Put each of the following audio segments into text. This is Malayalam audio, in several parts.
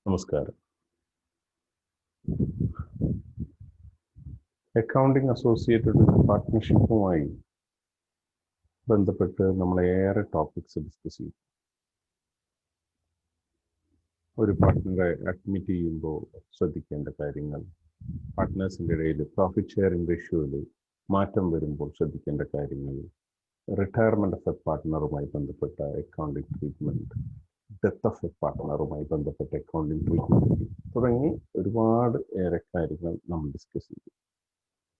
നമസ്കാരം. അക്കൗണ്ടിംഗ് അസോസിയേറ്റഡ് വിത്ത് പാർട്ട്ണർഷിപ്പുമായി ബന്ധപ്പെട്ട് നമ്മൾ ഏറെ ടോപ്പിക്സ് ഡിസ്കസ് ചെയ്യും. ഒരു പാർട്ട്ണറെ അഡ്മിറ്റ് ചെയ്യുമ്പോൾ ശ്രദ്ധിക്കേണ്ട കാര്യങ്ങൾ, പാർട്ട്നേഴ്സിൻ്റെ ഇടയിൽ പ്രോഫിറ്റ് ഷെയറിംഗ് റേഷ്യോയിൽ മാറ്റം വരുമ്പോൾ ശ്രദ്ധിക്കേണ്ട കാര്യങ്ങൾ, റിട്ടയർമെൻറ്റ് ഓഫ് എ പാർട്ട്ണറുമായി ബന്ധപ്പെട്ട accounting treatment, death of a പാർട്ട്ണറുമായി ബന്ധപ്പെട്ട അക്കൗണ്ടിംഗ് ട്രീറ്റ്മെൻറ്റ് തുടങ്ങി ഒരുപാട് ഏറെ കാര്യങ്ങൾ നമ്മൾ ഡിസ്കസ് ചെയ്തു.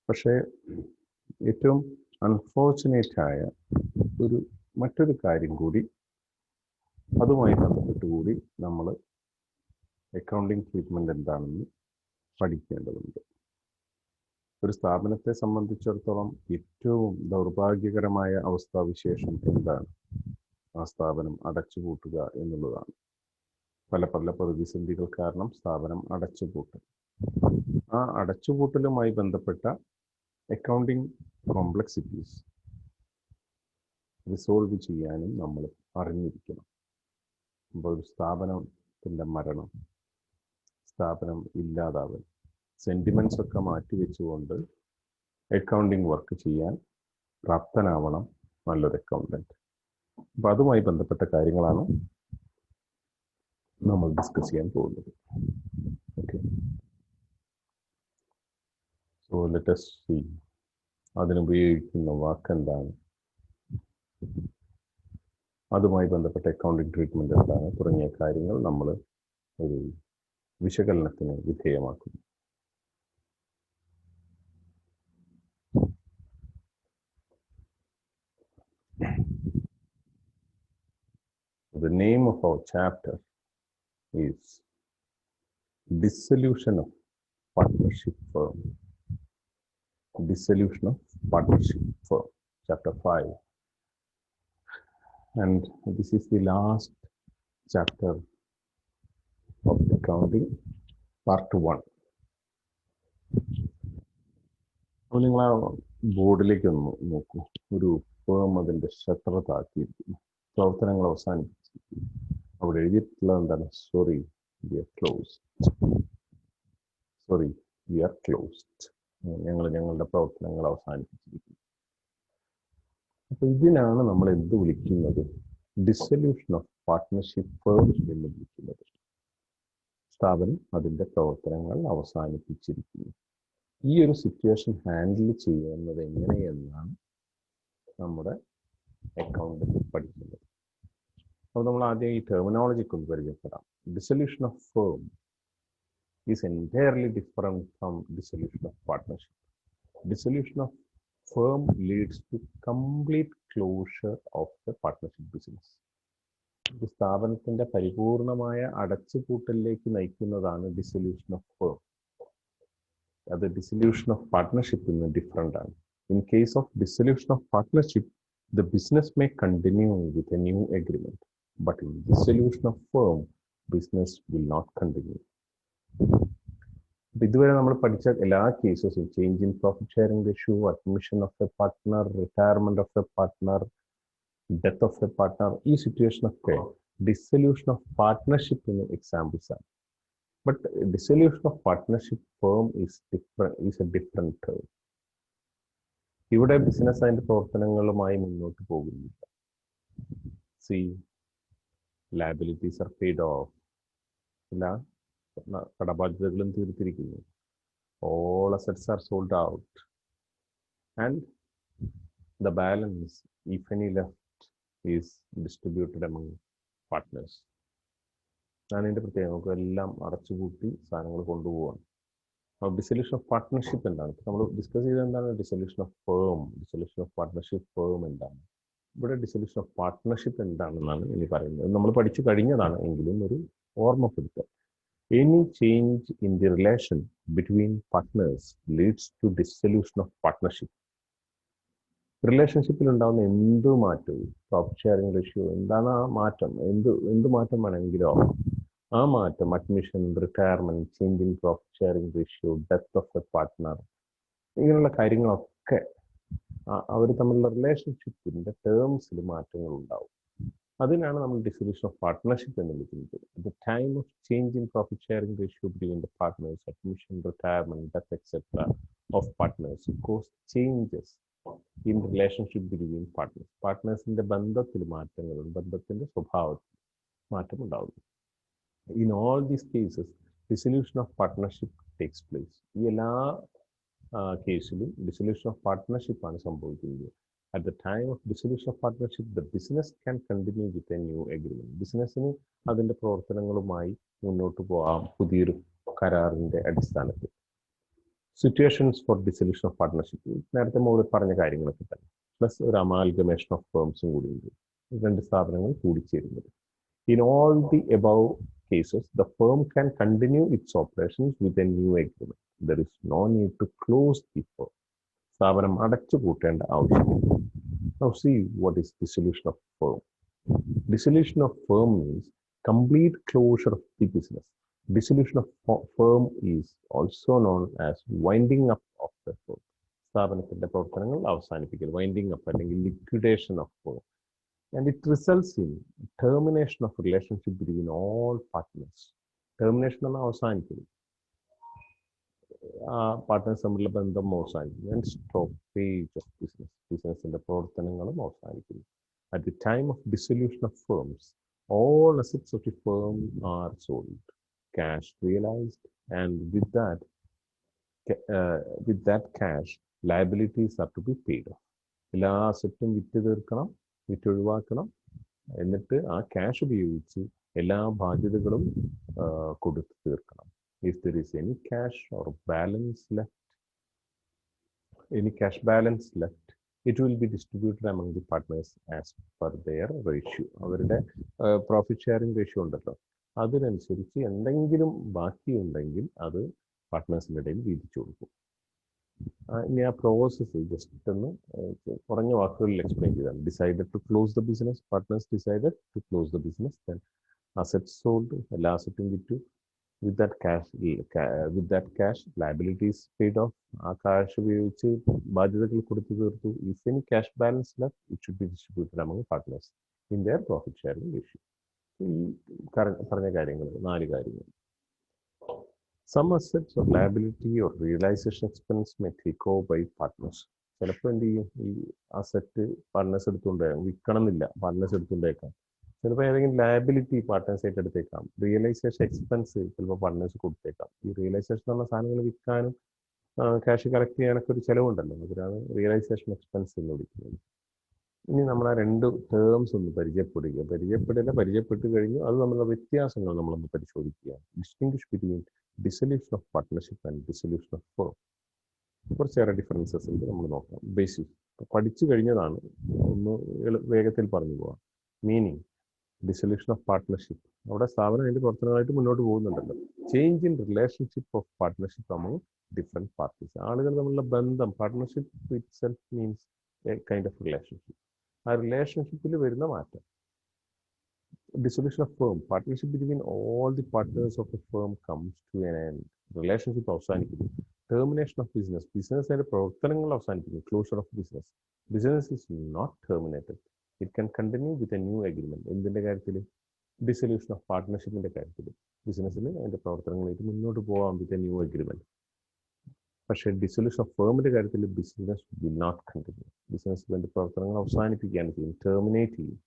പക്ഷേ ഏറ്റവും അൺഫോർച്ചുനേറ്റായ മറ്റൊരു കാര്യം കൂടി, അതുമായി ബന്ധപ്പെട്ട് കൂടി നമ്മൾ അക്കൗണ്ടിംഗ് ട്രീറ്റ്മെൻറ്റ് എന്താണെന്ന് പഠിക്കേണ്ടതുണ്ട്. ഒരു സ്ഥാപനത്തെ സംബന്ധിച്ചിടത്തോളം ഏറ്റവും ദൗർഭാഗ്യകരമായ അവസ്ഥാവിശേഷം എന്താണ്? ആ സ്ഥാപനം അടച്ചുപൂട്ടുക എന്നുള്ളതാണ്. പല പ്രതിസന്ധികൾ കാരണം സ്ഥാപനം അടച്ചുപൂട്ടും. ആ അടച്ചുപൂട്ടലുമായി ബന്ധപ്പെട്ട അക്കൗണ്ടിംഗ് കോംപ്ലക്സിറ്റീസ് റിസോൾവ് ചെയ്യാനും നമ്മൾ അറിഞ്ഞിരിക്കണം. അപ്പോൾ ഒരു സ്ഥാപനത്തിൻ്റെ മരണം, സ്ഥാപനം ഇല്ലാതാവൽ, സെൻറ്റിമെൻറ്റ്സ് ഒക്കെ മാറ്റിവെച്ചുകൊണ്ട് അക്കൗണ്ടിംഗ് വർക്ക് ചെയ്യാൻ പ്രാപ്തനാവണം നല്ലൊരു അക്കൗണ്ടൻറ്റ്. അപ്പോൾ അതുമായി ബന്ധപ്പെട്ട കാര്യങ്ങളാണ് നമ്മൾ ഡിസ്കസ് ചെയ്യാൻ പോകുന്നത്. Okay, so let us see അതിനുപയോഗിക്കുന്ന വാക്കെന്താണ്, അതുമായി ബന്ധപ്പെട്ട അക്കൗണ്ടിംഗ് ട്രീറ്റ്മെൻറ്റ് എന്താണ് തുടങ്ങിയ കാര്യങ്ങൾ നമ്മൾ ഒരു വിശകലനത്തിന് വിധേയമാക്കുന്നു. The name of our chapter is Dissolution of Partnership Firm. Dissolution of Partnership Firm, chapter 5. And this is the last chapter of accounting, part 1. അപ്പോൾ നിങ്ങൾ ആ ബോർഡിലേക്ക് ഒന്ന് നോക്കൂ. ഒരു ഫേം അതിൻ്റെ ഷട്ടർ താക്കിയിരിക്കുന്നു, പ്രവർത്തനങ്ങൾ അവസാനിപ്പിച്ചിരിക്കുന്നു. അവിടെ എഴുതിയിട്ടുള്ളത് എന്താണ്? Sorry, we are closed. Sorry, we are closed. ഞങ്ങളുടെ പ്രവർത്തനങ്ങൾ അവസാനിപ്പിച്ചിരിക്കുന്നു. അപ്പോൾ ഇതിനാണ് നമ്മൾ എന്ത് വിളിക്കുന്നത്? ഡിസൊല്യൂഷൻ ഓഫ് പാർട്ട്ണർഷിപ്പ് ഫേം എന്ന് വിളിക്കുന്നത്. സ്ഥാപനം അതിൻ്റെ പ്രവർത്തനങ്ങൾ അവസാനിപ്പിച്ചിരിക്കുന്നു. ഈ ഒരു സിറ്റുവേഷൻ ഹാൻഡിൽ ചെയ്യുന്നത് എങ്ങനെയെന്നാണ് നമ്മുടെ അക്കൗണ്ടിൽ പഠിക്കുന്നത്. അപ്പോൾ നമ്മൾ ആദ്യം ഈ ടെർമിനോളജിക്ക് ഒന്ന് പരിചയപ്പെടാം. Dissolution of firm is entirely different from dissolution of partnership. Dissolution of firm leads to complete closure of the partnership business. ഒരു സ്ഥാപനത്തിന്റെ പരിപൂർണമായ അടച്ചുപൂട്ടലിലേക്ക് നയിക്കുന്നതാണ് ഡിസൊല്യൂഷൻ ഓഫ് ഫേം. അത് ഡിസൊല്യൂഷൻ ഓഫ് പാർട്ട്ണർഷിപ്പിൽ നിന്ന് ഡിഫറെൻ്റ് ആണ്. In case of dissolution of partnership, the business may continue with a new agreement, but in dissolution of firm, business will not continue. ഇതുവരെ നമ്മൾ പഠിച്ച എല്ലാ കേസസും, change in profit sharing ratio, admission of a partner, retirement of a partner, death of a partner, ഈ സിറ്റുവേഷനൊക്കെ ഡിസൊല്യൂഷൻ ഓഫ് പാർട്ട്ണർഷിപ്പിന് എക്സാമ്പിൾസ് ആണ്. But dissolution of partnership firm is a different term. ഇവിടെ ബിസിനസ് അതിൻ്റെ പ്രവർത്തനങ്ങളുമായി മുന്നോട്ട് പോകുന്നില്ല. See, liabilities are paid off, എല്ലാ കടബാധ്യതകളും തീർത്തിരിക്കുന്നു. All assets are sold out and the balance, if any left, is distributed among partners. ഞാൻ ഇതിൻ്റെ പ്രത്യേകം നമുക്ക് എല്ലാം അടച്ചുപൂട്ടി സാധനങ്ങൾ കൊണ്ടുപോകാം. ഡിസൊല്യൂഷൻ ഓഫ് പാർട്ട്ണർഷിപ്പ് എന്താണ്? നമ്മൾ ഡിസ്കസ് ചെയ്തത് എന്താണ്? Dissolution of firm. Dissolution of partnership firm എന്താണ്? ഇവിടെ ഡിസൊല്യൂഷൻ ഓഫ് പാർട്ട്ണർഷിപ്പ് എന്താണെന്നാണ് ഇനി പറയുന്നത്. നമ്മൾ പഠിച്ചു കഴിഞ്ഞതാണ്, എങ്കിലും ഒരു ഓർമ്മപ്പെടുത്തൽ. Any change in the relation between partners leads to dissolution of partnership. റിലേഷൻഷിപ്പിൽ ഉണ്ടാകുന്ന എന്ത് മാറ്റവും, പ്രോഫിറ്റ് ഷെയറിംഗ് റേഷ്യോ എന്താണ് ആ മാറ്റം, എന്ത് മാറ്റം വേണമെങ്കിലോ ആ മാറ്റം, admission, retirement, change in profit sharing ratio, death of a partner, ഇങ്ങനെയുള്ള കാര്യങ്ങളൊക്കെ അവർ തമ്മിലുള്ള റിലേഷൻഷിപ്പിൻ്റെ ടേംസിൽ മാറ്റങ്ങൾ ഉണ്ടാവും. അതിനാണ് നമ്മൾ ഡിസൊല്യൂഷൻ ഓഫ് പാർട്ട്ണർഷിപ്പ് എന്ന് വിളിക്കുന്നത്. At the time of change in profit sharing ratio between the partners, admission, retirement, death etcetera of partners cause changes in relationship between partners. പാർട്ട്നേഴ്സിന്റെ ബന്ധത്തിൽ മാറ്റങ്ങളുണ്ട്, ബന്ധത്തിന്റെ സ്വഭാവത്തിൽ മാറ്റമുണ്ടാകുന്നു. In all these cases, dissolution of partnership takes place. ഈ എല്ലാ കേസിലും ഡിസൊല്യൂഷൻ ഓഫ് പാർട്ട്ണർഷിപ്പ് ആണ് സംഭവിക്കുന്നത്. At the time of dissolution of partnership, the business can continue with a new agreement. ബിസിനസ്സിന് അതിന്റെ പ്രവർത്തനങ്ങളുമായി മുന്നോട്ട് പോകാം പുതിയൊരു കരാറിന്റെ അടിസ്ഥാനത്തിൽ. Situations for dissolution of partnership നേരത്തെ മുകളിൽ പറഞ്ഞ കാര്യങ്ങളൊക്കെ തന്നെ, പ്ലസ് ഒരു അമാൽഗമേഷൻ ഓഫ് ഫേംസും കൂടി ഉണ്ട്, രണ്ട് സ്ഥാപനങ്ങൾ കൂടിച്ചേരുന്നത്. In all the above cases, the firm can continue its operations with a new agreement. There is no need to close the firm. സ്ഥാപനം അടച്ചു പൂട്ടേണ്ട ആവശ്യമില്ല. Now see what is dissolution of firm. Dissolution of firm means complete closure of the business. Dissolution of firm is also known as winding up of the firm. സ്ഥാപനത്തിന്റെ പ്രവർത്തനങ്ങൾ അവസാനിപ്പിക്കൽ, winding up അല്ലെങ്കിൽ liquidation of firm. And it results in termination of relationship between all partners. Termination എന്ന അവസാനിക്കൽ, പാർട്ട്നേഴ്സ് തമ്മിലുള്ള ബന്ധം അവസാനിക്കുന്നു. ആൻഡ് സ്റ്റോപ്പേജ് ഓഫ് ബിസിനസ്, ബിസിനസിന്റെ പ്രവർത്തനങ്ങളും അവസാനിക്കുന്നു. At the time of dissolution of firms, all assets of the firm are sold, cash realized, and with that cash, liabilities are to be paid off. എല്ലാ അസറ്റും വിറ്റൊഴിവാക്കണം, എന്നിട്ട് ആ ക്യാഷ് ഉപയോഗിച്ച് എല്ലാ ബാധ്യതകളും കൊടുത്തു തീർക്കണം. If there is any cash balance left, it will be distributed among the partners as per their ratio. അവരുടെ പ്രോഫിറ്റ് ഷെയറിംഗ് റേഷ്യോ ഉണ്ടല്ലോ, അതിനനുസരിച്ച് എന്തെങ്കിലും ബാക്കിയുണ്ടെങ്കിൽ അത് പാർട്ട്നേഴ്സിൻ്റെ ഇടയിൽ വീതിച്ചു കൊടുക്കും. ഇനി ആ പ്രോസസ്സ് ജസ്റ്റ് ഒന്ന് കുറഞ്ഞ വാക്കുകളിൽ എക്സ്പ്ലെയിൻ ചെയ്താണ്. Decided to close the business, partners decided to close the business, then assets sold, എല്ലാ അസറ്റും വിറ്റു. With that cash, liabilities paid off. ആ കാശ് ഉപയോഗിച്ച് ബാധ്യതകൾ കൊടുത്തു തീർത്തു. If any cash balance left, it should be distributed among partners in their profit sharing ratio. ഈ പറഞ്ഞ കാര്യങ്ങൾ, 4 കാര്യങ്ങൾ. Some assets or liability or realization expense may take over by partners. ചിലപ്പോൾ എന്ത് ചെയ്യും, ഈ അസറ്റ് പാർട്ട്നേഴ്സ് എടുത്തുകൊണ്ടേക്കാം, വിൽക്കണമെന്നില്ല, പാർട്ട്നേഴ്സ് എടുത്തുകൊണ്ടേക്കാം. ചിലപ്പോൾ ഏതെങ്കിലും ലയബിലിറ്റി പാർട്ട്നേഴ്സ് ആയിട്ട് എടുത്തേക്കാം. റിയലൈസേഷൻ എക്സ്പെൻസ് ചിലപ്പോൾ പാർട്ട്നേഴ്സ് കൊടുത്തേക്കാം. ഈ റിയലൈസേഷൻ എന്ന സാധനങ്ങൾ വിൽക്കാനും ക്യാഷ് കളക്ട് ചെയ്യാനൊക്കെ ഒരു ചിലവുണ്ടല്ലോ, അതിനാണ് റിയലൈസേഷൻ എക്സ്പെൻസ് എന്ന് വിളിക്കുന്നത്. ഇനി നമ്മൾ ആ 2 ടേംസ് ഒന്ന് പരിചയപ്പെട്ട് കഴിഞ്ഞു. അത് തമ്മിലുള്ള വ്യത്യാസങ്ങൾ നമ്മളൊന്ന് പരിശോധിക്കുക. Distinguish between dissolution of partnership and dissolution of firm. കുറച്ചേറെ ഡിഫറൻസസ് ഉണ്ട്, നമ്മൾ നോക്കാം. ബേസിക് പഠിച്ചു കഴിഞ്ഞതാണ്, ഒന്ന് വേഗത്തിൽ പറഞ്ഞു പോവാം. മീനിങ് ഡിസൊല്യൂഷൻ ഓഫ് പാർട്ട്ണർഷിപ്പ്, അവിടെ സ്ഥാപനം അതിന്റെ പ്രവർത്തനമായിട്ട് മുന്നോട്ട് പോകുന്നുണ്ടല്ലോ. Change in relationship of partnership among different parties. ആളുകൾ തമ്മിലുള്ള ബന്ധം, partnership itself means a kind of relationship. ആ റിലേഷൻഷിപ്പിൽ വരുന്ന മാറ്റം. Dissolution of firm, partnership between all the partners of the firm comes to an end. Relationship അവസാനിക്കുന്നു. Termination of business, ബിസിനസ്സിന്റെ പ്രവർത്തനങ്ങൾ അവസാനിക്കുന്നു. Closure of business, business is not terminated. It can continue with a new agreement. എന്തിന്റെ കാര്യത്തിൽ? Dissolution of partnershipന്റെ കാര്യത്തിൽ ബിസിനസ്സിൽ അതിന്റെ പ്രവർത്തനങ്ങളായിട്ട് മുന്നോട്ട് പോകാം with a new agreement. പക്ഷേ ഡിസൊല്യൂഷൻ ഓഫ് ഫേമിന്റെ കാര്യത്തിൽ ബിസിനസ് വിൽ നോട്ട് കണ്ടിന്യൂ. ബിസിനസ്സിൽ അതിന്റെ പ്രവർത്തനങ്ങൾ അവസാനിപ്പിക്കുകയാണ് ചെയ്യും, ടെർമിനേറ്റ് ചെയ്യും.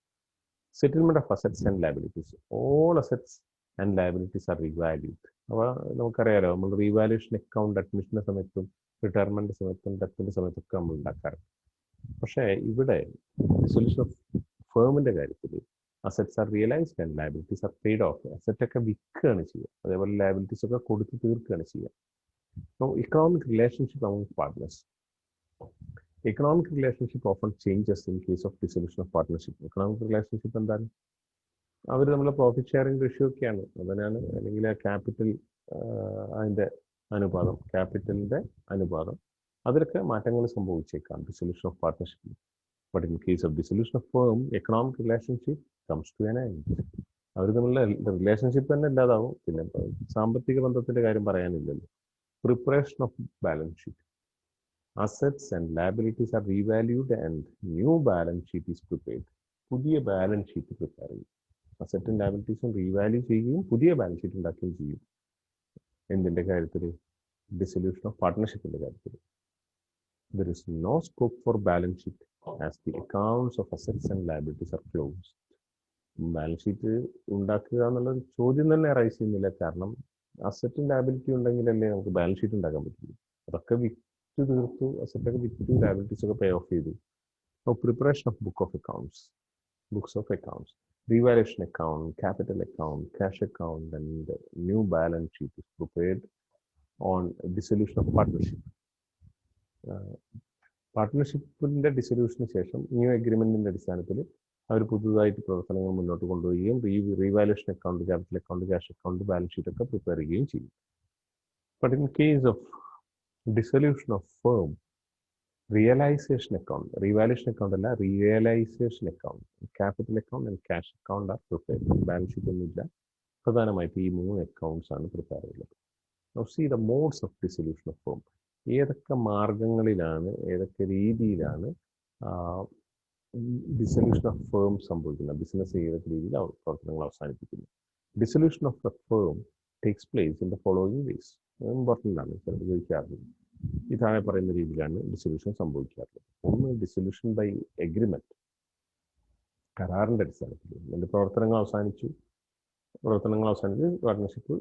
Settlement of assets and liabilities. All assets and liabilities are revalued. അപ്പോൾ നമുക്കറിയാലോ, നമ്മൾ റീവാലുവേഷൻ അക്കൗണ്ട് അഡ്മിഷൻ്റെ സമയത്തും റിട്ടയർമെന്റ് സമയത്തും ഡെത്തിന്റെ സമയത്തൊക്കെ നമ്മൾ ഉണ്ടാക്കാറുണ്ട്. പക്ഷേ ഇവിടെ ഡിസൊല്യൂഷൻ ഓഫ് ഫേമിന്റെ കാര്യത്തിൽ assets are realised and liabilities are paid off. അസറ്റൊക്കെ വിൽക്കുകയാണ് ചെയ്യുക, അതേപോലെ ലയബിലിറ്റീസ് ഒക്കെ കൊടുത്ത് തീർക്കുകയാണ് ചെയ്യുക. Economic relationship among partners. Economic relationship often changes in case of dissolution of partnership. Economic relationship എന്താണ്? അവർ നമ്മളെ പ്രോഫിറ്റ് ഷെയറിംഗ് റേഷ്യോ ഒക്കെയാണ്, അതിനാണ്, അല്ലെങ്കിൽ ക്യാപിറ്റൽ, അതിൻ്റെ അനുപാതം, ക്യാപിറ്റലിൻ്റെ അനുപാതം, അതിലൊക്കെ മാറ്റങ്ങൾ സംഭവിച്ചേക്കാം ഡിസൊല്യൂഷൻ ഓഫ് പാർട്ട്ണർഷിപ്പിൽ. But in case of dissolution of firm, economic relationship comes to an end. അവർ തമ്മിലുള്ള റിലേഷൻഷിപ്പ് തന്നെ ഇല്ലാതാവും. പിന്നെ സാമ്പത്തിക ബന്ധത്തിൻ്റെ കാര്യം പറയാനില്ലല്ലോ. Preparation of balance sheet. Assets and liabilities are revalued and new balance sheet is prepared. പുതിയ ബാലൻസ് ഷീറ്റ് പ്രിപ്പയർ ചെയ്യും. അസറ്റും ലയബിലിറ്റീസും റീവാല്യൂ ചെയ്യുകയും പുതിയ ബാലൻസ് ഷീറ്റ് ഉണ്ടാക്കുകയും ചെയ്യും. എന്തിൻ്റെ കാര്യത്തിൽ? ഡിസൊല്യൂഷൻ ഓഫ് പാർട്ട്ണർഷിപ്പിൻ്റെ കാര്യത്തിൽ. There is no scope for balance sheet as the accounts of assets and liabilities are closed. Balance sheet ഉണ്ടാക്കുക എന്നുള്ളൊരു ചോദ്യം തന്നെ റൈസ് ചെയ്യുന്നില്ല. കാരണം അസറ്റും ലയബിലിറ്റി ഉണ്ടെങ്കിലല്ലേ നമുക്ക് ബാലൻസ് ഷീറ്റ് ഉണ്ടാക്കാൻ പറ്റുള്ളൂ. അതൊക്കെ വിറ്റ് തീർത്തു, അസറ്റൊക്കെ വിറ്റ് ലയബിലിറ്റീസ് ഒക്കെ പേ ഓഫ് ചെയ്തു. Preparation of books of accounts, revaluation account, capital account, cash account, and new balance sheet is prepared on dissolution of partnership. പാർട്ട്ണർഷിപ്പിന്റെ ഡിസൊല്യൂഷന് ശേഷം ന്യൂ അഗ്രിമെന്റിന്റെ അടിസ്ഥാനത്തിൽ അവർ പുതുതായിട്ട് പ്രവർത്തനങ്ങൾ മുന്നോട്ട് കൊണ്ടുപോവുകയും revaluation account, capital account, cash account, balance sheet ഒക്കെ പ്രിപ്പയർ ചെയ്യുകയും ചെയ്യും. But in case of dissolution of firm, realisation account, revaluation account അല്ല, realisation account, capital account and cash account are prepare. Balance sheet ഒന്നുമില്ല, പ്രധാനമായിട്ട് ഈ 3 അക്കൗണ്ട്സ് ആണ് പ്രിപ്പയർ ചെയ്യുന്നത്. Now see the modes of dissolution of firm. ഏതൊക്കെ മാർഗങ്ങളിലാണ്, ഏതൊക്കെ രീതിയിലാണ് ഡിസൊല്യൂഷൻ ഓഫ് ഫേം സംഭവിക്കുന്നത്, ബിസിനസ് ഏതൊക്കെ രീതിയിൽ പ്രവർത്തനങ്ങൾ അവസാനിപ്പിക്കുന്നു. Dissolution of the firm takes place in the following ways. Important ആണ്, ചിലപ്പോൾ ചോദിക്കാറുണ്ട്. ഈ താഴെ പറയുന്ന രീതിയിലാണ് ഡിസൊല്യൂഷൻ സംഭവിക്കാറുള്ളത്. ഒന്ന്, ഡിസൊല്യൂഷൻ ബൈ എഗ്രിമെന്റ്, കരാറിന്റെ അടിസ്ഥാനത്തിൽ. എൻ്റെ പ്രവർത്തനങ്ങൾ അവസാനിച്ച് പാർട്ട്ണർഷിപ്പ്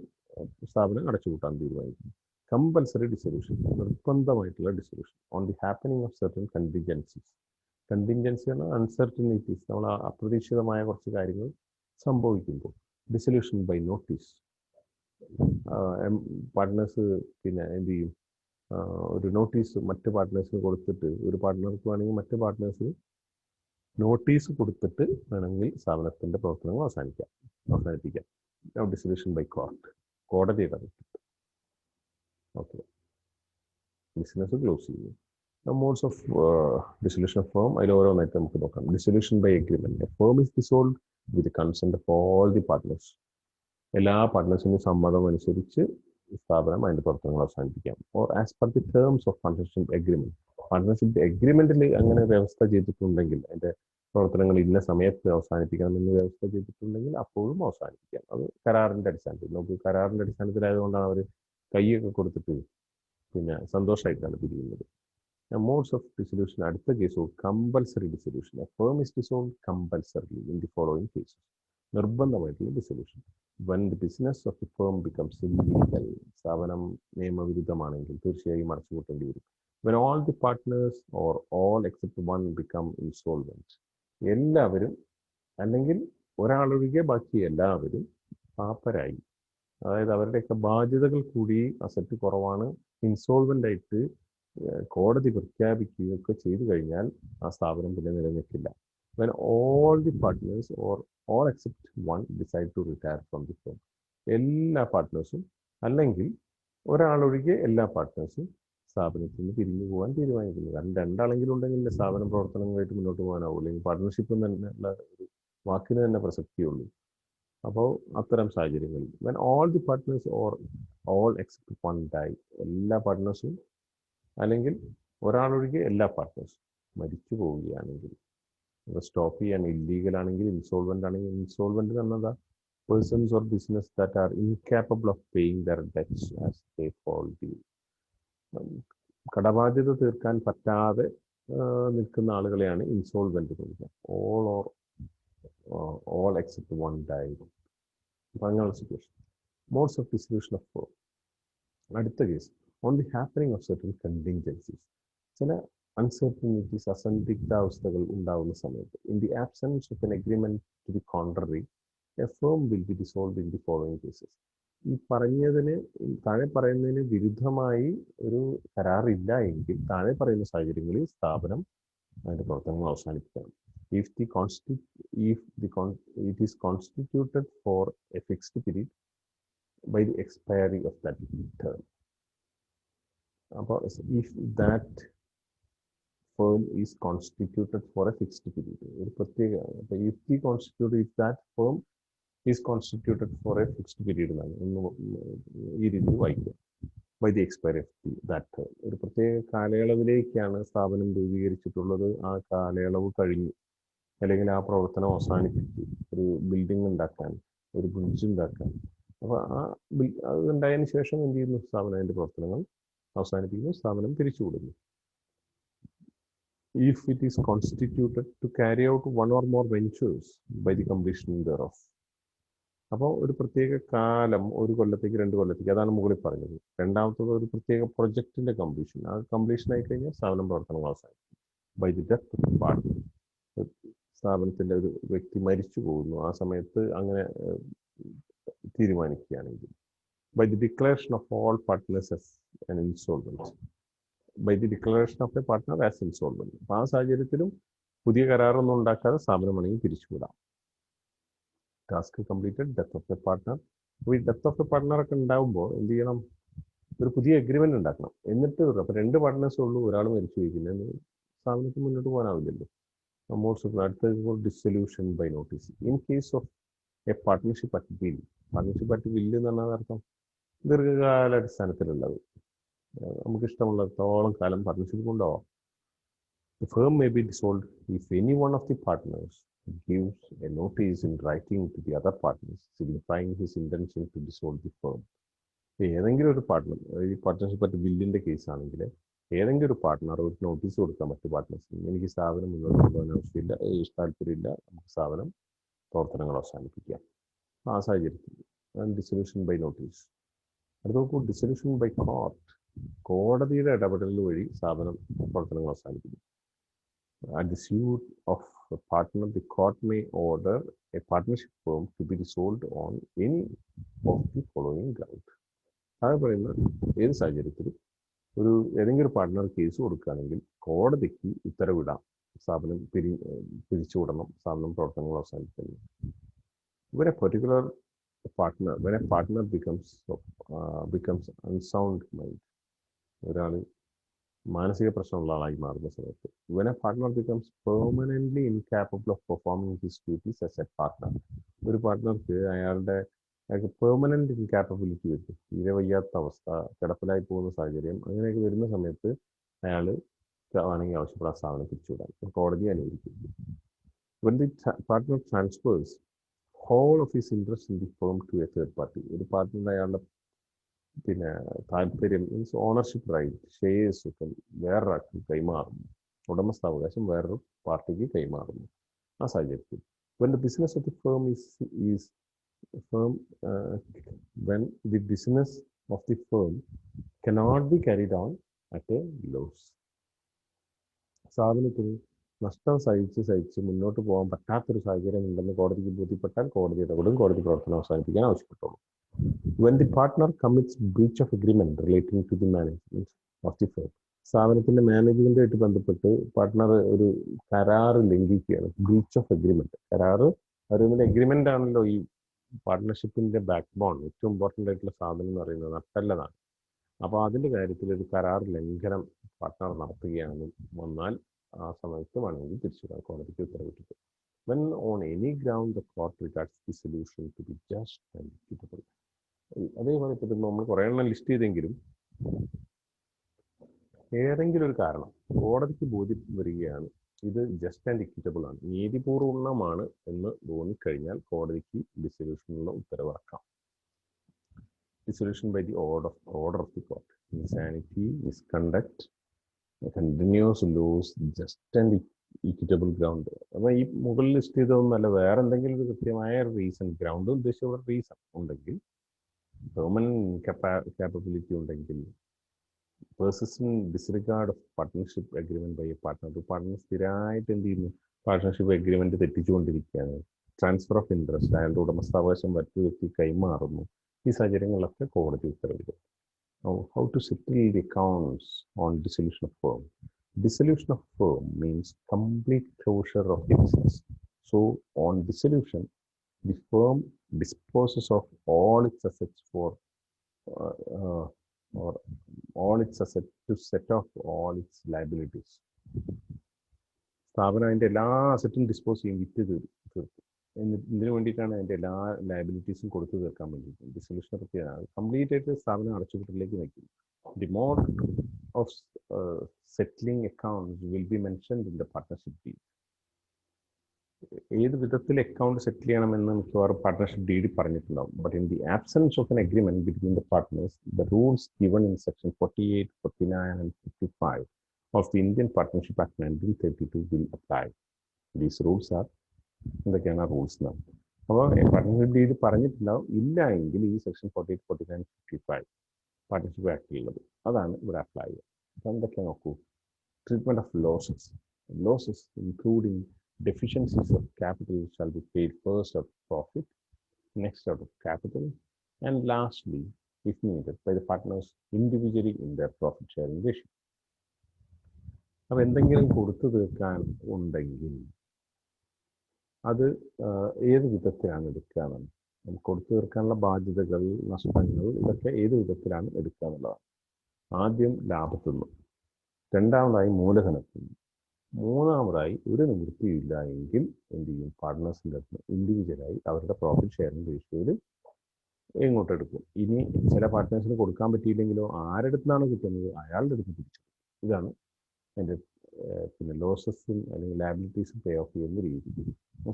സ്ഥാപനം അടച്ചുപൂട്ടാൻ തീരുമാനിക്കുന്നു. കമ്പൽസറി ഡിസൊല്യൂഷൻ, നിർബന്ധമായിട്ടുള്ള dissolution on the happening of certain contingencies. Contingency ആണ് അൺസർട്ടനിറ്റീസ്, നമ്മൾ അപ്രതീക്ഷിതമായ കുറച്ച് കാര്യങ്ങൾ സംഭവിക്കുമ്പോൾ. ഡിസൊല്യൂഷൻ ബൈ നോട്ടീസ്, പാർട്ട്നേഴ്സ് പിന്നെ എന്ത് ചെയ്യും, ഒരു നോട്ടീസ് മറ്റ് പാർട്ട്നേഴ്സിന് കൊടുത്തിട്ട്, ഒരു പാർട്ട്ണർക്ക് വേണമെങ്കിൽ മറ്റ് പാർട്ട്നേഴ്സിന് നോട്ടീസ് കൊടുത്തിട്ട് വേണമെങ്കിൽ സ്ഥാപനത്തിൻ്റെ പ്രവർത്തനങ്ങൾ അവസാനിപ്പിക്കാം. ഡിസൊല്യൂഷൻ ബൈ കോർട്ട്, കോടതി ഇടപെട്ടിട്ട്. ഓക്കെ, ബിസിനസ് ക്ലോസ് ചെയ്യുന്നു. Modes of dissolution of firm, അതിൽ ഓരോന്നായിട്ട് നമുക്ക് നോക്കാം. Dissolution by agreement. Firm is dissolve with consent of all the partners. എല്ലാ പാർട്ട്നേഴ്സിനും സമ്മതം അനുസരിച്ച് സ്ഥാപനം അതിൻ്റെ പ്രവർത്തനങ്ങൾ അവസാനിപ്പിക്കാം. Or as per the terms of partnership agreement. Partnership എഗ്രിമെന്റിൽ അങ്ങനെ വ്യവസ്ഥ ചെയ്തിട്ടുണ്ടെങ്കിൽ, അതിൻ്റെ പ്രവർത്തനങ്ങൾ ഇന്ന സമയത്ത് അവസാനിപ്പിക്കണമെന്ന് വ്യവസ്ഥ ചെയ്തിട്ടുണ്ടെങ്കിൽ അപ്പോഴും അവസാനിപ്പിക്കാം. അത് കരാറിന്റെ അടിസ്ഥാനത്തിൽ. നമുക്ക് കരാറിന്റെ അടിസ്ഥാനത്തിലായതുകൊണ്ടാണ് അവർ കൈയൊക്കെ കൊടുത്തിട്ട് പിന്നെ സന്തോഷമായിട്ടാണ് പിരിയുന്നത്. Modes of dissolution. അടുത്ത case compulsory dissolution. A firm is dissolve compulsorily in the following cases. നിർബന്ധമായിട്ടുള്ള dissolution. When the business of the firm becomes illegal. സ്ഥാപനം നിയമവിരുദ്ധമാണെങ്കിൽ തീർച്ചയായും അടച്ചുപൂട്ടേണ്ടി വരും. When all the partners or all except one become insolvent. എല്ലാവരും അല്ലെങ്കിൽ ഒരാളൊഴികെ ബാക്കി എല്ലാവരും പാപ്പരായി, അതായത് അവരുടെയൊക്കെ ബാധ്യതകൾ കൂടി, അസറ്റ് കുറവാണ്, ഇൻസോൾവെന്റ് ആയിട്ട് കോടതി പ്രഖ്യാപിക്കുകയൊക്കെ ചെയ്തു കഴിഞ്ഞാൽ ആ സ്ഥാപനം പിന്നെ നിലനിൽക്കില്ല. When all the partners or all except one decide to retire from the firm. എല്ലാ പാർട്ട്നേഴ്സും അല്ലെങ്കിൽ ഒരാളൊഴികെ എല്ലാ പാർട്ട്നേഴ്സും സ്ഥാപനത്തിൽ നിന്ന് പിരിഞ്ഞു പോകാൻ തീരുമാനിക്കുന്നു. കാരണം രണ്ടാളെങ്കിലും ഉണ്ടെങ്കിൽ സ്ഥാപനം പ്രവർത്തനങ്ങളായിട്ട് മുന്നോട്ട് പോകാനാവും. അല്ലെങ്കിൽ പാർട്ട്ണർഷിപ്പ് എന്നുള്ള ഒരു വാക്കിന് തന്നെ പ്രസക്തിയുള്ളൂ. അപ്പോൾ അത്തരം സാഹചര്യങ്ങളിൽ when all the partners or all except one die. എല്ലാ പാർട്ട്നേഴ്സും അല്ലെങ്കിൽ ഒരാളൊഴികെ എല്ലാ പാർട്ട്നേഴ്സും മരിച്ചു പോവുകയാണെങ്കിൽ, സ്റ്റോപ്പ് ചെയ്യാൻ ഇല്ലീഗൽ ആണെങ്കിൽ, ഇൻസോൾവെന്റ് ആണെങ്കിൽ. ഇൻസോൾവെന്റ് എന്നതാ persons or business that are incapable of paying their debts as they fall due. കടബാധ്യത തീർക്കാൻ പറ്റാതെ നിൽക്കുന്ന ആളുകളെയാണ് ഇൻസോൾവെന്റ് എന്ന് വിളിക്കുക. All except one died. അങ്ങനെയുള്ള situation. Modes of dissolution of firm. അടുത്ത case on the happening of certain contingencies. ചില അൺസർട്ടനിറ്റീസ്, അസന്ദിഗ്ധാവസ്ഥകൾ ഉണ്ടാകുന്ന സമയത്ത്. In the absence of an agreement to the contrary, a firm will be dissolved in the following cases. ഈ താഴെ പറയുന്നതിന് വിരുദ്ധമായി ഒരു കരാറില്ല എങ്കിൽ താഴെ പറയുന്ന സാഹചര്യങ്ങളിൽ സ്ഥാപനം അതിൻ്റെ പ്രവർത്തനങ്ങൾ അവസാനിപ്പിക്കണം. If it is constituted for a fixed period by the expiry of that term. If that firm is constituted for a fixed period, if that firm is constituted for a fixed period, ഈ രീതിയിൽ വായിക്കുക. By the expiry of that term. ഒരു പ്രത്യേക കാലയളവിലേക്കാണ് സ്ഥാപനം രൂപീകരിച്ചിട്ടുള്ളത്, ആ കാലയളവ് കഴിഞ്ഞു. അല്ലെങ്കിൽ ആ പ്രവർത്തനം അവസാനിപ്പിച്ച് ഒരു ബിൽഡിംഗ് ഉണ്ടാക്കാൻ, ഒരു ബ്രിഡ്ജ് ഉണ്ടാക്കാൻ. അപ്പോൾ അത് ഉണ്ടായതിനു ശേഷം എന്ത് ചെയ്യുന്നു? സ്ഥാപനം അതിൻ്റെ പ്രവർത്തനങ്ങൾ അവസാനിപ്പിക്കുന്നു, സ്ഥാപനം പിരിച്ചുവിടുന്നു. If it is constituted to carry out one or more ventures by the completion thereof. അപ്പോൾ ഒരു പ്രത്യേക കാലം, 1 കൊല്ലത്തേക്ക് 2 കൊല്ലത്തേക്ക്, അതാണ് മുകളിൽ പറഞ്ഞത്. രണ്ടാമത്തത് ഒരു പ്രത്യേക പ്രൊജക്ടിന്റെ കംപ്ലീഷൻ. ആ കംപ്ലീഷൻ ആയി കഴിഞ്ഞാൽ സ്ഥാപനം പ്രവർത്തനങ്ങൾ അവസാനിക്കും. By the death of the partner. സ്ഥാപനത്തിന്റെ ഒരു വ്യക്തി മരിച്ചു പോകുന്നു, ആ സമയത്ത് അങ്ങനെ തീരുമാനിക്കുകയാണെങ്കിൽ. By the declaration of all partners as an insolvent. By the declaration of a partner as insolvent. അപ്പോൾ ആ സാഹചര്യത്തിലും പുതിയ കരാറൊന്നും ഉണ്ടാക്കാതെ സ്ഥാപനം വേണമെങ്കിൽ പിരിച്ചുവിടാം. Task completed, death of a partner. അപ്പോൾ ഈ ഡെത്ത് ഓഫ് എ പാർട്ട്ണർ ഒക്കെ ഉണ്ടാകുമ്പോൾ എന്ത് ചെയ്യണം? ഒരു പുതിയ എഗ്രിമെന്റ് ഉണ്ടാക്കണം. എന്നിട്ട് അപ്പോൾ 2 പാർട്ട്നേഴ്സേ ഉള്ളൂ, ഒരാൾ മരിച്ചു പോയിക്കുന്നത് സ്ഥാപനത്തിന് മുന്നോട്ട് പോകാനാവില്ലല്ലോ. അടുത്തത് dissolution by notice. In case of a partnership at will. Partnership at will എന്ന് പറഞ്ഞാൽ അർത്ഥം ദീർഘകാലാടിസ്ഥാനത്തിലുള്ളത്. നമുക്ക് ഇഷ്ടമുള്ളിടത്തോളം കാലം പാർട്ട്ണർഷിപ്പ് കൊണ്ടുപോകാം. The firm may be dissolved if any one of the partners gives a notice in writing to the other partners signifying his intention to dissolve the firm. ഏതെങ്കിലും ഒരു പാർട്ട്ണർ, ഈ പാർട്ട്ണർഷിപ്പ് അറ്റ് വില്ലിന്റെ കേസ് ആണെങ്കിൽ ഏതെങ്കിലും ഒരു പാർട്ട്ണർ ഒരു നോട്ടീസ് കൊടുക്കാൻ മറ്റു പാർട്ട്നേഴ്സിന്, എനിക്ക് സ്ഥാപനം മുന്നോട്ട് കൊണ്ടുപോകാൻ ആവശ്യമില്ല, താല്പര്യമില്ല, നമുക്ക് സ്ഥാപനം പ്രവർത്തനങ്ങൾ അവസാനിപ്പിക്കാം. ആ സാഹചര്യത്തിൽ ഡിസൊല്യൂഷൻ ബൈ നോട്ടീസ്. അടുത്ത നോക്കൂ, ഡിസൊല്യൂഷൻ ബൈ കോർട്ട്. കോടതിയുടെ ഇടപെടൽ വഴി സ്ഥാപനം പ്രവർത്തനങ്ങൾ അവസാനിപ്പിക്കും. At the suit of a partner, the court may order a partnership firm to be dissolved on any of the following grounds. അത് പറയുന്ന ഏത് സാഹചര്യത്തിലും ഏതെങ്കിലും ഒരു പാർട്ട്ണർ കേസ് കൊടുക്കുകയാണെങ്കിൽ കോടതിക്ക് ഉത്തരവിടാം, സ്ഥാപനം പിരിച്ചുവിടണം, സ്ഥാപനം പ്രവർത്തനങ്ങൾ അവസാനിപ്പിക്കുന്നു. When a particular partner becomes unsound mind, ഒരാൾ മാനസിക പ്രശ്നമുള്ള ആളായി മാറുന്ന സമയത്ത്, when a partner becomes permanently incapable of performing his duties as a partner. ഒരു പാർട്ട്ണർക്ക് അയാൾക്ക് പെർമനന്റ് ഇൻകാപ്പബിലിറ്റി വരും, തീരെ വയ്യാത്ത അവസ്ഥ, കിടപ്പിലായി പോകുന്ന സാഹചര്യം, അങ്ങനെയൊക്കെ വരുന്ന സമയത്ത് അയാൾ ആണെങ്കിൽ ആവശ്യപ്പെടാൻ സ്ഥാപനം പിരിച്ചുവിടാൻ കോടതി അനുവദിക്കും. When the partner transfers whole of his interest in the firm to a third party. ഒരു പാർട്ട്ണർ അയാളുടെ താല്പര്യം, മീൻസ് ഓണർഷിപ്പ് റൈറ്റ്, ഷെയർസ് ഒക്കെ വേറൊരാൾക്ക് കൈമാറുന്നു, ഉടമസ്ഥാവകാശം വേറൊരു പാർട്ടിക്ക് കൈമാറുന്നു. ആ സാഹചര്യത്തിൽ when the business of the firm when the business of the firm cannot be carried on at a loss. സ്ഥാപനത്തിന് നഷ്ടം സഹിച്ച് മുന്നോട്ട് പോകാൻ പറ്റാത്തൊരു സാഹചര്യം ഉണ്ടെന്ന് കോടതിക്ക് ബോധ്യപ്പെട്ടാൽ കോടതി ഇടപെടും, കോടതി പ്രവർത്തനം അവസാനിപ്പിക്കാൻ ആവശ്യപ്പെട്ടുള്ളൂ. When the partner commits breach of agreement relating to the management of the firm. സ്ഥാപനത്തിന്റെ മാനേജ്മെന്റുമായിട്ട് ബന്ധപ്പെട്ട് പാർട്ട്ണർ ഒരു കരാർ ലംഘിക്കുകയാണ്. Breach of agreement. കരാറ് പറയുന്നത് എഗ്രിമെന്റ് ആണല്ലോ ഈ പാർട്ട്ണർഷിപ്പിന്റെ ബാക്ക് ബോൺ, ഏറ്റവും ഇമ്പോർട്ടൻ്റ് ആയിട്ടുള്ള സാധനം എന്ന് പറയുന്നത് നട്ടെല്ലതാണ്. അപ്പോൾ അതിന്റെ കാര്യത്തിൽ ഒരു കരാർ ലംഘനം പാർട്ട്ണർ നടത്തുകയാണെന്ന് വന്നാൽ ആ സമയത്ത് വേണമെങ്കിൽ തിരിച്ചുവിടാൻ കോടതിക്ക് ഉത്തരവിട്ടിട്ട്. When on any ground the court regards the solution to be just and equitable. അതേപോലെ ഇപ്പോൾ നമ്മൾ കുറേ എണ്ണം ലിസ്റ്റ് ചെയ്തെങ്കിലും ഏതെങ്കിലും ഒരു കാരണം കോടതിക്ക് ബോധ്യം വരികയാണ് ഇത് ജസ്റ്റ് ആൻഡ് ഇക്വിറ്റബിൾ ആണ്, നീതിപൂർവമാണ് എന്ന് തോന്നിക്കഴിഞ്ഞാൽ കോടതിക്ക് ഡിസൊല്യൂഷനുള്ള ഉത്തരവിറക്കാം. Dissolution by the order of the court. Insanity, misconduct, continuous loss, just and equitable ground. അപ്പോൾ ഈ മുകളിൽ ലിസ്റ്റ് ചെയ്തതൊന്നല്ല, വേറെ എന്തെങ്കിലും ഒരു കൃത്യമായ റീസൺ, ഗ്രൗണ്ട് ഉദ്ദേശിച്ചുള്ള റീസൺ ഉണ്ടെങ്കിൽ, പെർമനന്റ് capability ഉണ്ടെങ്കിൽ, persistent disregard of partnership agreement by a partner. ഒരു പാർട്ട്ണർ സ്ഥിരമായിട്ട് എന്ത് ചെയ്യുന്നു, പാർട്ട്ണർഷിപ്പ് എഗ്രിമെന്റ് തെറ്റിച്ചുകൊണ്ടിരിക്കുകയാണ്, ട്രാൻസ്ഫർ ഓഫ് ഇൻട്രസ്റ്റ്, അയാളുടെ ഉടമസ്ഥാവകാശം മറ്റു വ്യക്തി കൈമാറുന്നു. ഈ സാഹചര്യങ്ങളിലൊക്കെ കോടതി ഉത്തരവിടും. How to settle the accounts on dissolution of firm. Dissolution of firm means complete closure of the business. So on dissolution, the firm disposes of all its assets or all its assets to set off all its liabilities. സ്ഥാപനം അതിൻ്റെ എല്ലാ അസറ്റും ഡിസ്പോസ് ചെയ്യും, വിറ്റ് തീർക്കും. ഇതിനു വേണ്ടിയിട്ടാണ് അതിൻ്റെ എല്ലാ ലയബിലിറ്റീസും കൊടുത്തു തീർക്കാൻ വേണ്ടിയിട്ട്. ഡിസൊല്യൂഷൻ പ്രത്യേകത കംപ്ലീറ്റ് ആയിട്ട് സ്ഥാപനം അടച്ചുപൂട്ടലിലേക്ക് നയിക്കും. The mode of settling accounts will be mentioned in the partnership deed. ഏത് വിധത്തിൽ അക്കൗണ്ട് സെറ്റിൽ ചെയ്യണമെന്ന് മിക്കവാറും പാർട്ട്ണർഷിപ്പ് ഡീഡിൽ പറഞ്ഞിട്ടുണ്ടാവും. But in the absence of an agreement between the partners, the rules given in section 48, 49 and 55 of the Indian Partnership Act 1932 will apply. These rules are എന്തൊക്കെയാണ് ആ റൂൾസ് എന്നാണ്. അപ്പോൾ പാർട്ട്ണർഷിപ്പ് ഡീഡിൽ പറഞ്ഞിട്ടുണ്ടാവും. ഇല്ല എങ്കിൽ ഈ സെക്ഷൻ 48, 49, 55 പാർട്ട്ണർഷിപ്പ് ആക്ടിലുള്ളത് അതാണ് ഇവിടെ അപ്ലൈ ചെയ്യുക. അപ്പോൾ എന്തൊക്കെയാണ് നോക്കൂ. Treatment of losses. Losses, including deficiencies of capital, shall be paid first out of profit, next out of capital, and lastly, if needed, by the partners individually in their profit sharing ratio. അപ്പോൾ എന്തെങ്കിലും കൊടുത്തു തീർക്കാൻ ഉണ്ടെങ്കിൽ അത് ഏത് വിധത്തിലാണ് എടുക്കുകയെന്നാണ്. കൊടുത്തു തീർക്കാനുള്ള ബാധ്യതകൾ, നഷ്ടങ്ങൾ, ഇതൊക്കെ ഏത് വിധത്തിലാണ് എടുക്കുക എന്നുള്ളതാണ്. ആദ്യം ലാഭത്തിൽ നിന്ന്, രണ്ടാമതായി മൂലധനത്തിൽ നിന്ന്, മൂന്നാമതായി ഒരു നിവൃത്തിയില്ല എങ്കിൽ എന്ത് ചെയ്യും, പാർട്ട്നേഴ്സിൻ്റെ അടുത്ത് ഇൻഡിവിജ്വലായി അവരുടെ പ്രോഫിറ്റ് ഷെയറിംഗ് റേഷ്യോയിൽ ഇങ്ങോട്ട് എടുക്കും. ഇനി ചില പാർട്ട്നേഴ്സിന് കൊടുക്കാൻ പറ്റിയില്ലെങ്കിലോ ആരുടെ നിന്നാണ് കിട്ടുന്നത് അയാളുടെ അടുത്ത് തിരിച്ചു. ഇതാണ് എൻ്റെ പിന്നെ ലോസസും അല്ലെങ്കിൽ ലയബിലിറ്റീസും പേ ഓഫ് ചെയ്യുന്ന രീതി.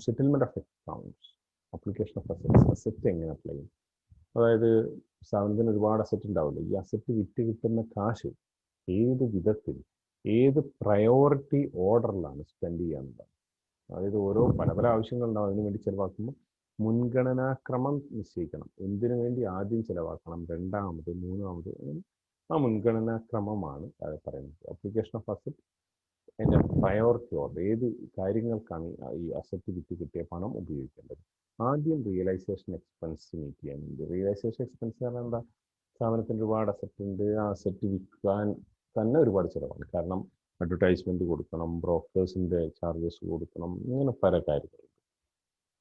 Settlement of accounts, application of assets. Asset എങ്ങനെ അപ്ലൈ ചെയ്യും? അതായത് സ്ഥാപനത്തിന് ഒരുപാട് അസറ്റ് ഉണ്ടാവില്ല. ഈ അസറ്റ് വിറ്റ് കിട്ടുന്ന കാശ് ഏത് വിധത്തിൽ, ഏത് പ്രയോറിറ്റി ഓർഡറിലാണ് സ്പെൻഡ് ചെയ്യാനുള്ളത്. അതായത് ഓരോ പല പല ആവശ്യങ്ങളുണ്ടാവും. അതിനു വേണ്ടി ചിലവാക്കുമ്പോൾ മുൻഗണനാക്രമം നിശ്ചയിക്കണം. എന്തിനു വേണ്ടി ആദ്യം ചിലവാക്കണം, രണ്ടാമത്, മൂന്നാമത്, ആ മുൻഗണനാക്രമമാണ് അത് പറയുന്നത്. അപ്ലിക്കേഷൻ ഓഫ് അസറ്റ് അതിൻ്റെ പ്രയോറിറ്റി ഓർഡർ, ഏത് കാര്യങ്ങൾക്കാണ് ഈ അസറ്റ് വിറ്റ് കിട്ടിയ പണം ഉപയോഗിക്കേണ്ടത്. ആദ്യം റിയലൈസേഷൻ എക്സ്പെൻസ് മീറ്റ് ചെയ്യാൻ വേണ്ടി. റിയലൈസേഷൻ എക്സ്പെൻസ് പറഞ്ഞാൽ എന്താ, സ്ഥാപനത്തിന് ഒരുപാട് അസറ്റ് ഉണ്ട്, ആ അസറ്റ് വിൽക്കാൻ തന്നെ ഒരുപാട് ചിലവാണ്. കാരണം അഡ്വർടൈസ്മെൻറ്റ് കൊടുക്കണം, ബ്രോക്കേഴ്സിൻ്റെ ചാർജസ് കൊടുക്കണം, ഇങ്ങനെ പല കാര്യങ്ങളുണ്ട്.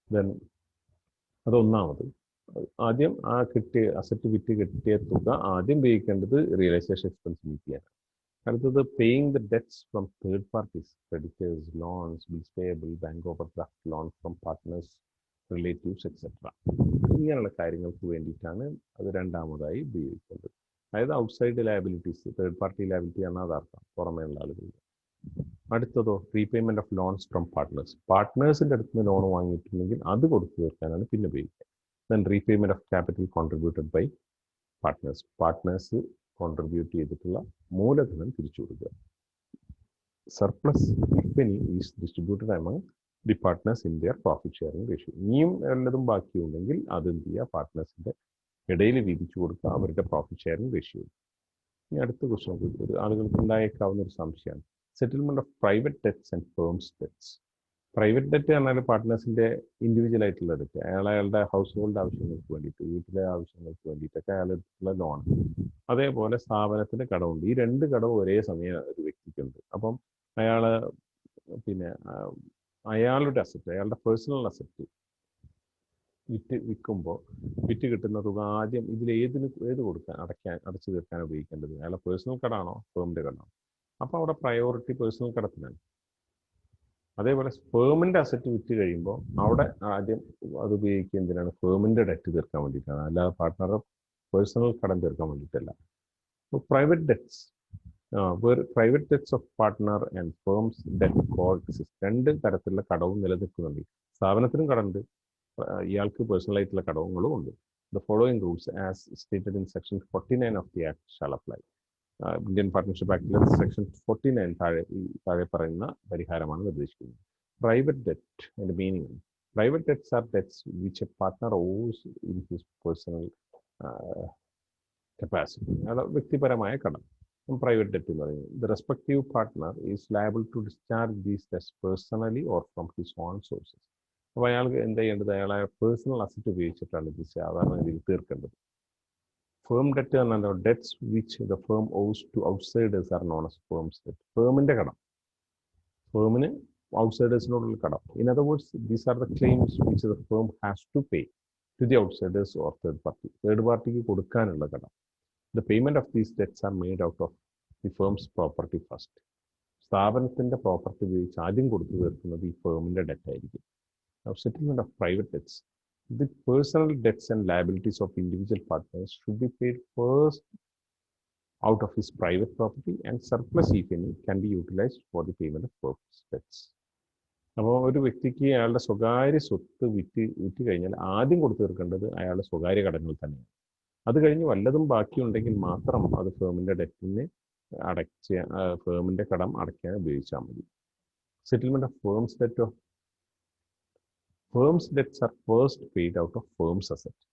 ദെൻ അതൊന്നാമത്. ആദ്യം ആ കിട്ടിയ അസറ്റ് വിറ്റ് കിട്ടിയ തുക ആദ്യം ഉപയോഗിക്കേണ്ടത് റിയലൈസേഷൻ എക്സ്പെൻസ് മീറ്റ് ചെയ്യാനാണ്. അടുത്തത് paying the debts from third parties, creditors, loans, bills payable, bank overdraft loan from partners, relatives etcetera. ഇങ്ങനെയുള്ള കാര്യങ്ങൾക്ക് വേണ്ടിയിട്ടാണ് അത് രണ്ടാമതായി ഉപയോഗിക്കുന്നത്. അതായത് outside liabilities, third party liability ആണ് അതർത്ഥം, പുറമേയുള്ള ആളുകൾ. അടുത്തതോ repayment of loans from partners. പാർട്ട്നേഴ്സിൻ്റെ അടുത്ത് നിന്ന് ലോൺ വാങ്ങിയിട്ടുണ്ടെങ്കിൽ അത് കൊടുത്തു തീർക്കാനാണ് പിന്നെ ഉപയോഗിക്കുക. Then repayment of capital contributed by partners. Partners contribute ചെയ്തിട്ടുള്ള മൂലധനം തിരിച്ചു കൊടുക്കുക. Surplus if any is distributed among the partners in their profit sharing ratio. ഇനിയും വല്ലതും ബാക്കിയുണ്ടെങ്കിൽ അത് എന്ത് ചെയ്യുക, പാർട്ട്നേഴ്സിൻ്റെ ഇടയിൽ വീതിച്ചു കൊടുക്കുക അവരുടെ പ്രോഫിറ്റ് ഷെയറിംഗ് റേഷ്യോ. ഇനി അടുത്ത ക്വസ്റ്റ്യൻ ഒരു ആളുകൾക്ക് ഉണ്ടായേക്കാവുന്ന ഒരു സംശയമാണ്, settlement of private debts and firms debts. Private debt പറഞ്ഞാൽ പാർട്ട്നേഴ്സിൻ്റെ ഇൻഡിവിജ്വൽ ആയിട്ടുള്ള ഡെറ്റ്, അയാളുടെ ഹൗസ് ഹോൾഡ് ആവശ്യങ്ങൾക്ക് വേണ്ടിയിട്ട്, വീട്ടിലെ ആവശ്യങ്ങൾക്ക് വേണ്ടിയിട്ടൊക്കെ അയാളുടെ ലോൺ. അതേപോലെ സ്ഥാപനത്തിൻ്റെ കടമുണ്ട്. ഈ രണ്ട് കടവും ഒരേ സമയം ഒരു വ്യക്തിക്കുണ്ട്. അപ്പം അയാൾ പിന്നെ അയാളുടെ അസറ്റ്, അയാളുടെ പേഴ്സണൽ അസറ്റ് വിൽക്കുമ്പോൾ വിറ്റ് കിട്ടുന്ന തുക ആദ്യം ഏത് കൊടുക്കാൻ, അടച്ചു തീർക്കാൻ ഉപയോഗിക്കേണ്ടത്? അയാളുടെ പേഴ്സണൽ കടാണോ ഫേമിൻ്റെ കടാണോ? അപ്പോൾ അവിടെ പ്രയോറിറ്റി പേഴ്സണൽ കടത്തിനാണ്. അതേപോലെ ഫേമിൻ്റെ അസറ്റ് വിറ്റ് കഴിയുമ്പോൾ അവിടെ ആദ്യം അത് ഉപയോഗിക്കുക എന്തിനാണ്, ഫേമിൻ്റെ ഡെറ്റ് തീർക്കാൻ വേണ്ടിയിട്ടാണ്, അല്ലാതെ പാർട്ട്ണറുടെ പേഴ്സണൽ കടം തീർക്കാൻ വേണ്ടിയിട്ടല്ല. അപ്പോൾ private debts, private debts of partner and firms debt coexist. രണ്ട് തരത്തിലുള്ള കടവും നിലനിൽക്കുന്നുണ്ട്. സ്ഥാപനത്തിനും കടമുണ്ട്, ഇയാൾക്ക് പേഴ്സണൽ ആയിട്ടുള്ള കടവുകളും ഉണ്ട്. The following rules as stated in section 49 of the act shall apply. Indian partnership ആക്ടിലെ സെക്ഷൻ 49 താഴെ പറയുന്ന പരിഹാരമാണ് നിർദ്ദേശിക്കുന്നത്. പ്രൈവറ്റ് ഡെറ്റ് അതിൻ്റെ meaning. Private debts are debts which a partner owes in his personal capacity. അത് വ്യക്തിപരമായ കടം പ്രൈവറ്റ് ഡെറ്റ് എന്ന് പറയുന്നത്. The respective partner is liable to discharge these debts personally or from his own sources. അപ്പോൾ അയാൾക്ക് എന്ത് ചെയ്യേണ്ടത്, അയാളെ പേഴ്സണൽ അസറ്റ് ഉപയോഗിച്ചിട്ടാണ് ഇത് സാധാരണ രീതിയിൽ തീർക്കേണ്ടത്. ഫേം ഡെറ്റ് പറഞ്ഞാൽ debts which the firm owes to outsiders are known as firm's debt. ഫേമിൻ്റെ കടം, ഫേമിന് ഔട്ട്സൈഡേഴ്സിനോടുള്ള കടം. In other words, these are the claims which the firm has to pay to the outsiders or third party. Third പാർട്ടിക്ക് കൊടുക്കാനുള്ള കടം. The payment of these debts are made out of the firm's property first. സ്ഥാപനത്തിൻ്റെ പ്രോപ്പർട്ടി ഉപയോഗിച്ച് ആദ്യം കൊടുത്തു തീർക്കുന്നത് ഈ ഫേമിൻ്റെ ഡെറ്റ് ആയിരിക്കും. Now, settlement of private debts. The personal debts and liabilities of individual partners should be paid first out of his private property, and surplus, if any, can be utilized for the payment of purpose debts. അപ്പോൾ ഒരു വ്യക്തിക്ക് അയാളുടെ സ്വകാര്യ സ്വത്ത് വിറ്റ് കഴിഞ്ഞാൽ ആദ്യം കൊടുത്തു തീർക്കേണ്ടത് അയാളുടെ സ്വകാര്യ കടങ്ങൾ തന്നെയാണ്. അത് കഴിഞ്ഞ് വല്ലതും ബാക്കിയുണ്ടെങ്കിൽ മാത്രം അത് ഫേമിൻ്റെ ഡെറ്റിന് ഫേമിൻ്റെ കടം അടയ്ക്കാൻ ഉപയോഗിച്ചാൽ മതി. Settlement of firm's debt of firm's debts are first paid out of firm's asset.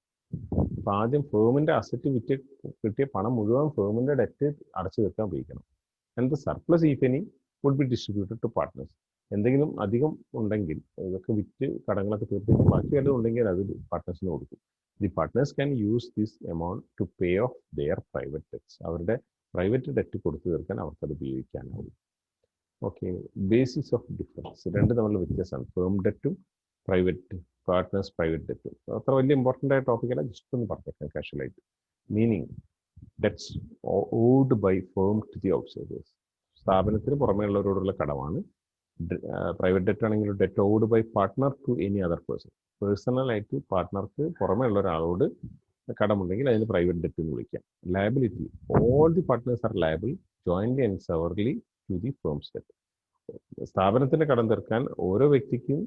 അപ്പോൾ ആദ്യം ഫേമിൻ്റെ അസറ്റ് വിറ്റ് കിട്ടിയ പണം മുഴുവൻ ഫേമിൻ്റെ ഡെറ്റ് അടച്ചു തീർക്കാൻ ഉപയോഗിക്കണം. And the surplus if any would be distributed to partners. എന്തെങ്കിലും അധികം ഉണ്ടെങ്കിൽ ഇതൊക്കെ വിറ്റ് കടങ്ങളൊക്കെ തീർത്തിട്ട് ബാക്കി വല്ലതും ഉണ്ടെങ്കിൽ അത് പാർട്ട്നേഴ്സിന് കൊടുക്കും. The partners can use this amount to pay off their private debts. അവരുടെ പ്രൈവറ്റ് ഡെറ്റ് കൊടുത്തു തീർക്കാൻ അവർക്കത് ഉപയോഗിക്കാനാവും. ഓക്കെ, ബേസിസ് ഓഫ് ഡിഫറൻസ് രണ്ട് തമ്മിലുള്ള വ്യത്യാസമാണ് ഫേം ഡെറ്റും പാർട്ട്നേഴ്സ് പ്രൈവറ്റ് ഡെറ്റും. അത്ര വലിയ ഇമ്പോർട്ടൻ്റ് ആയ ടോപ്പിക്കല്ല, ജസ്റ്റ് ഒന്ന് പറഞ്ഞേക്കാം കാഷ്വലായിട്ട്. Meaning debts owed by firm to the outsiders. സ്ഥാപനത്തിന് പുറമേ ഉള്ളവരോടുള്ള കടമാണ്. പ്രൈവറ്റ് ഡെറ്റ് ആണെങ്കിൽ debt owed by partner to any other person. പേഴ്സണലായിട്ട് പാർട്ട്ണർക്ക് പുറമേ ഉള്ള ഒരാളോട് കടമുണ്ടെങ്കിൽ അതിന് പ്രൈവറ്റ് ഡെറ്റ് എന്ന് വിളിക്കാം. Liability, all the partners are liable jointly and severally to the firm's debt. സ്ഥാപനത്തിന്റെ കടം തീർക്കാൻ ഓരോ വ്യക്തിക്കും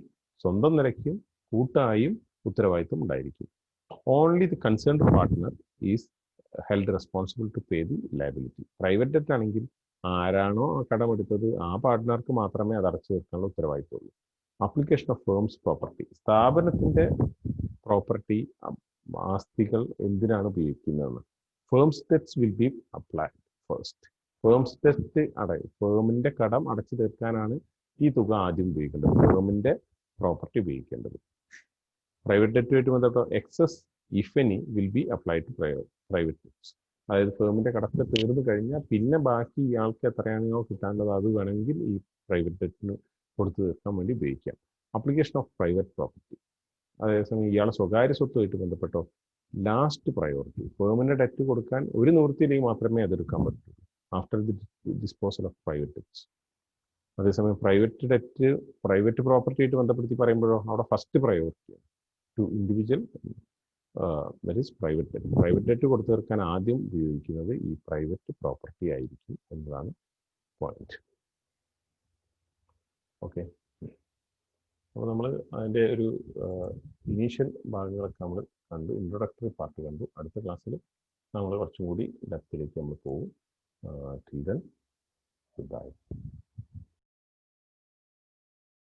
സ്വന്തം നിലയ്ക്കും കൂട്ടായും ഉത്തരവാദിത്വം ഉണ്ടായിരിക്കും. Only the concerned partner is held responsible to pay the liability. Private debt ആണെങ്കിൽ ആരാണോ ആ കടമെടുത്തത് ആ പാർട്ട്ണർക്ക് മാത്രമേ അത് അടച്ചു തീർക്കാനുള്ള ഉത്തരവാദിത്തമുള്ളൂ. Application of firm's property. സ്ഥാപനത്തിന്റെ പ്രോപ്പർട്ടി ആസ്തികൾ എന്തിനാണ് ഉപയോഗിക്കുന്നതെന്ന്. Firm's debts will be applied first. Firm's debt ഫേമിന്റെ കടം അടച്ചു തീർക്കാനാണ് ഈ തുക ആദ്യം ഉപയോഗിക്കേണ്ടത്, ഫേമിന്റെ പ്രോപ്പർട്ടി ഉപയോഗിക്കേണ്ടത്. പ്രൈവറ്റ് ഡെറ്റുമായിട്ട് ബന്ധപ്പെട്ട excess if any will be applied to private debts. അതായത് ഫേമിന്റെ കടത്തെ തീർന്നു കഴിഞ്ഞാൽ പിന്നെ ബാക്കി ഇയാൾക്ക് എത്രയാണോ കിട്ടാനുള്ളത് അത് വേണമെങ്കിൽ ഈ പ്രൈവറ്റ് ഡെറ്റിന് കൊടുത്തു തീർക്കാൻ വേണ്ടി ഉപയോഗിക്കാം. Application of private property. അതേസമയം ഇയാളെ സ്വകാര്യ സ്വത്തുമായിട്ട് ബന്ധപ്പെട്ടോ ലാസ്റ്റ് പ്രയോറിറ്റി. ഫേമിന്റെ ഡെറ്റ് കൊടുക്കാൻ ഒരു നിവൃത്തിയിലേക്ക് മാത്രമേ അതെടുക്കാൻ പറ്റൂ after the disposal of private debts. അതേസമയം പ്രൈവറ്റ് പ്രോപ്പർട്ടി ആയിട്ട് ബന്ധപ്പെടുത്തി പറയുമ്പോഴോ അവിടെ first priority to individual that is private debt. Private debt കൊടുത്തു തീർക്കാൻ ആദ്യം ഉപയോഗിക്കുന്നത് ഈ പ്രൈവറ്റ് പ്രോപ്പർട്ടി ആയിരിക്കും എന്നതാണ് പോയിന്റ്. ഓക്കെ, അപ്പോൾ നമ്മൾ അതിൻ്റെ ഒരു ഇനീഷ്യൽ ഭാഗങ്ങളൊക്കെ നമ്മൾ കണ്ടു, ഇൻട്രൊഡക്ടറി പാർട്ട് കണ്ടു. അടുത്ത ക്ലാസ്സിൽ നമ്മൾ കുറച്ചും കൂടി ഡെപ്തിലേക്ക് നമ്മൾ പോകും. Till then, goodbye.